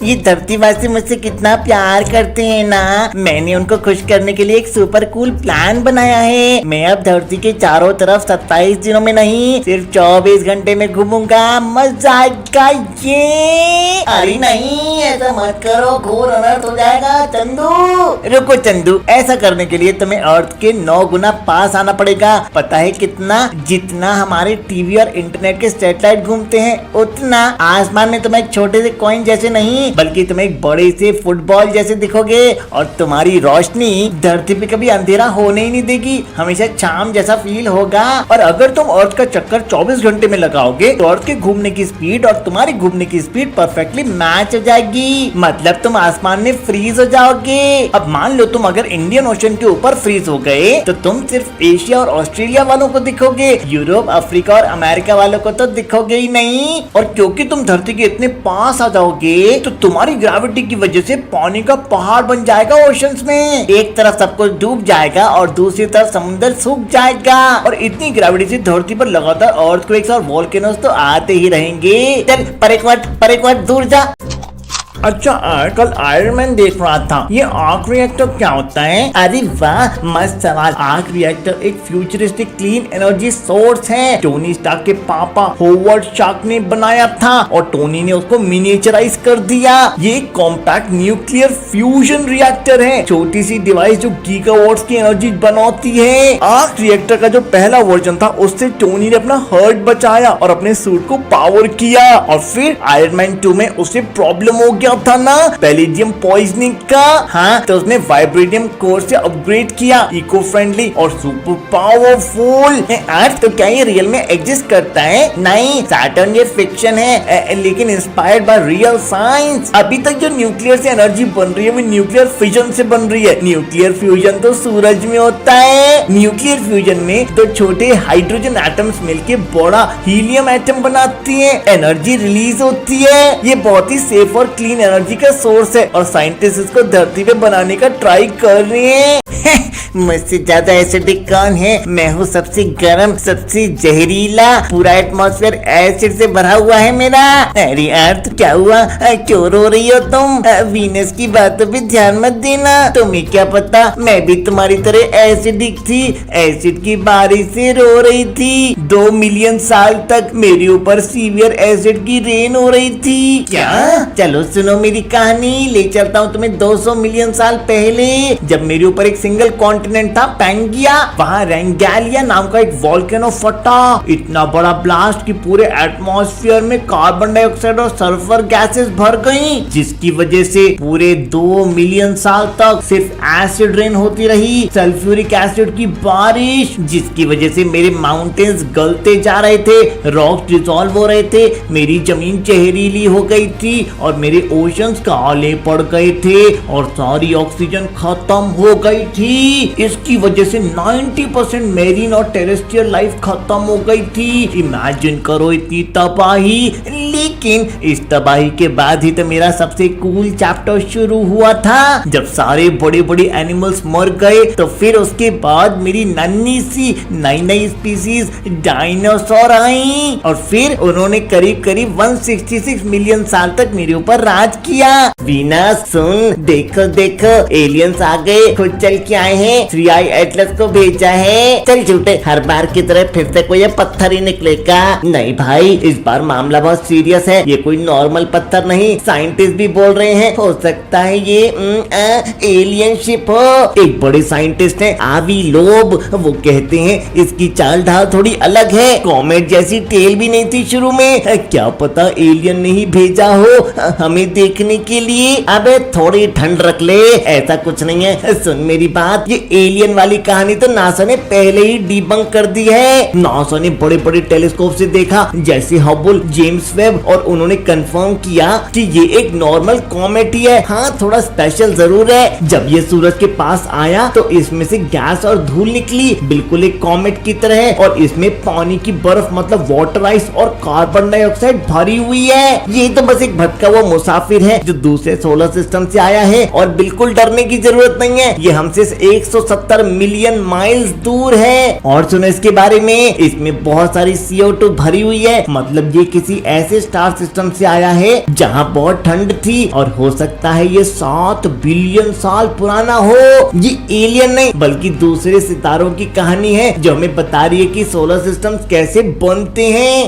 ये धरतीवासी मुझसे कितना प्यार करते हैं ना। मैंने उनको खुश करने के लिए एक सुपर कूल प्लान बनाया है। मैं अब धरती के चारों तरफ 27 दिनों में नहीं, सिर्फ 24 घंटे में घूमूंगा। मजा आएगा ये। अरे नहीं, ऐसा मत करो, घोर अनर्थ हो जाएगा चंदू। रुको चंदू, ऐसा करने के लिए तुम्हें अर्थ के 9 गुना पास आना पड़ेगा। पता है कितना? जितना हमारे टीवी और इंटरनेट के सैटेलाइट घूमते हैं उतना। आसमान में तुम एक छोटे से कॉइन जैसे नहीं, बल्कि तुम एक बड़े से फुटबॉल जैसे दिखोगे। और तुम्हारी रोशनी धरती पे कभी अंधेरा होने ही नहीं देगी, हमेशा शाम जैसा फील होगा। और अगर तुम अर्थ का चक्कर 24 घंटे में लगाओगे तो अर्थ के घूमने की स्पीड और तुम्हारी घूमने की स्पीड परफेक्टली मैच हो जाएगी। मतलब तुम आसमान में फ्रीज हो जाओगे। अब मान लो तुम अगर इंडियन ओशन के ऊपर फ्रीज हो गए तो तुम सिर्फ एशिया और ऑस्ट्रेलिया वालों को दिखोगे, यूरोप, अफ्रीका और अमेरिका वालों को तो दिखोगे ही नहीं। और क्योंकि तुम धरती के इतने पास आ जाओगे तो तुम्हारी ग्रेविटी की वजह से पानी का पहाड़ बन जाएगा ओशंस में। एक तरफ सब कुछ डूब जाएगा और दूसरी तरफ समुद्र सूख जाएगा। और इतनी ग्रेविटी से धरती पर लगातार अर्थक्वेक्स और वोल्केनोस तो आते ही रहेंगे। चल पर एक बार दूर जा। अच्छा कल आयरन मैन देख रहा था, ये आर्क रिएक्टर क्या होता है? अरे वाह, मस्त सवाल। आर्क रिएक्टर एक फ्यूचरिस्टिक क्लीन एनर्जी सोर्स है। टोनी स्टार्क के पापा होवर्ड शार्क ने बनाया था और टोनी ने उसको मिनिएचराइज कर दिया। ये एक कॉम्पैक्ट न्यूक्लियर फ्यूजन रिएक्टर है, छोटी सी डिवाइस जो गीगावाट्स की एनर्जी बनाती है। आर्क रिएक्टर का जो पहला वर्जन था उससे टोनी ने अपना हार्ट बचाया और अपने सूट को पावर किया। और फिर आयरन मैन 2 में उसे प्रॉब्लम हो गया था ना पैलेडियम पॉइजनिंग का। हाँ, तो उसने वाइब्रेनियम कोर से अपग्रेड किया, इको फ्रेंडली और सुपर पावरफुल। अर्थ तो क्या ये रियल में एग्जिस्ट करता है? नहीं, सैटर्न ये फिक्शन है, लेकिन इंस्पायर्ड बाय रियल साइंस। अभी तक जो न्यूक्लियर से एनर्जी बन रही है वो न्यूक्लियर फिजन से बन रही है। न्यूक्लियर फ्यूजन तो सूरज में होता है। न्यूक्लियर फ्यूजन में दो छोटे हाइड्रोजन एटम्स मिलके बड़ा हीलियम एटम बनाती हैं, एनर्जी रिलीज होती है। ये बहुत ही सेफ और क्लीन एनर्जी का सोर्स है और साइंटिस्ट इसको धरती पे बनाने का ट्राई कर रहे हैं। मुझसे ज्यादा एसिडिक कौन है? मैं हूँ सबसे गर्म, सबसे जहरीला। पूरा एटमॉस्फेयर एसिड से भरा हुआ है मेरा। अरे अर्थ क्या हुआ? क्यों रो रही हो तुम? वीनस की बातों पे ध्यान मत देना। तुम्हें क्या पता, मैं भी तुम्हारी तरह एसिडिक थी। एसिड की बारिश से रो रही थी। 2 मिलियन साल तक मेरे ऊपर सीवियर एसिड की रेन हो रही थी। क्या? चलो सुनो मेरी कहानी, ले चलता हूँ तुम्हें 200 मिलियन साल पहले, जब मेरे ऊपर एक सिंगल कॉन्टिनेंट था, पैंगिया। वहाँ रेंगैलिया नाम का एक वोल्केनो फटा। इतना बड़ा ब्लास्ट कि पूरे एटमॉस्फेयर में कार्बन डाइऑक्साइड और सल्फर गैसेस भर गई, जिसकी वजह से पूरे 2 मिलियन साल तक सिर्फ एसिड रेन होती रही, सल्फ्यूरिक एसिड की बारिश, जिसकी वजह से मेरे माउंटेन्स गलते जा रहे थे, रॉक्स डिसॉल्व हो रहे थे, मेरी जमीन जहरीली हो गई थी और मेरे ओशंस काले पड़ गए थे और सारी ऑक्सीजन खत्म हो गई थी। इसकी वजह से 90% मेरीन और टेरेस्ट्रियल लाइफ खत्म हो गई थी। इमेजिन करो इतनी तबाही। लेकिन इस तबाही के बाद ही तो मेरा सबसे कूल चैप्टर शुरू हुआ था। जब सारे बड़े बड़े एनिमल्स मर गए तो फिर उसके बाद मेरी नन्ही सी नई स्पीसीज डायनासोर आई और फिर उन्होंने करीब करीब 166 मिलियन साल तक मेरे ऊपर राज किया। वीनस सुन, देखो देखो, एलियंस आ गए, खुद चल के आए हैं। 3i एटलस को भेजा है। चल झूठे, हर बार की तरह फिर से कोई पत्थर ही निकलेगा। नहीं भाई, इस बार मामला बहुत सीरियस है, ये कोई नॉर्मल पत्थर नहीं। साइंटिस्ट भी बोल रहे हैं हो सकता है ये एलियन शिप हो। एक बड़े साइंटिस्ट हैं आवी लोब, वो कहते हैं इसकी चाल ढाल थोड़ी अलग है, कॉमेट जैसी टेल भी नहीं थी शुरू में। क्या पता एलियन ने ही भेजा हो हमें देखने के लिए। अबे थोड़ी ठंड रख ले, ऐसा कुछ नहीं है। सुन मेरी बात, ये एलियन वाली कहानी तो नासा ने पहले ही डिबंक कर दी है। नासा ने बड़े बड़े टेलीस्कोप से देखा, जैसे हबल, जेम्स वेब, और उन्होंने कंफर्म किया कि ये एक नॉर्मल कॉमेट ही है। हाँ, थोड़ा स्पेशल जरूर है। जब ये सूरज के पास आया तो इसमें से गैस और धूल निकली, बिल्कुल एक कॉमेट की तरह है, और इसमें पानी की बर्फ मतलब वाटर आइस और कार्बन डाइऑक्साइड भरी हुई है। ये तो बस एक भटका हुआ मुसाफिर है जो दूसरे सोलर सिस्टम से आया है और बिल्कुल डरने की जरूरत नहीं है। ये हमसे 100 170 मिलियन माइल्स दूर है। और सुनो इसके बारे में, इसमें बहुत सारी CO2 भरी हुई है, मतलब ये किसी ऐसे स्टार सिस्टम से आया है जहाँ बहुत ठंड थी और हो सकता है ये 7 बिलियन साल पुराना हो। ये एलियन नहीं बल्कि दूसरे सितारों की कहानी है जो हमें बता रही है कि सोलर सिस्टम कैसे बनते हैं।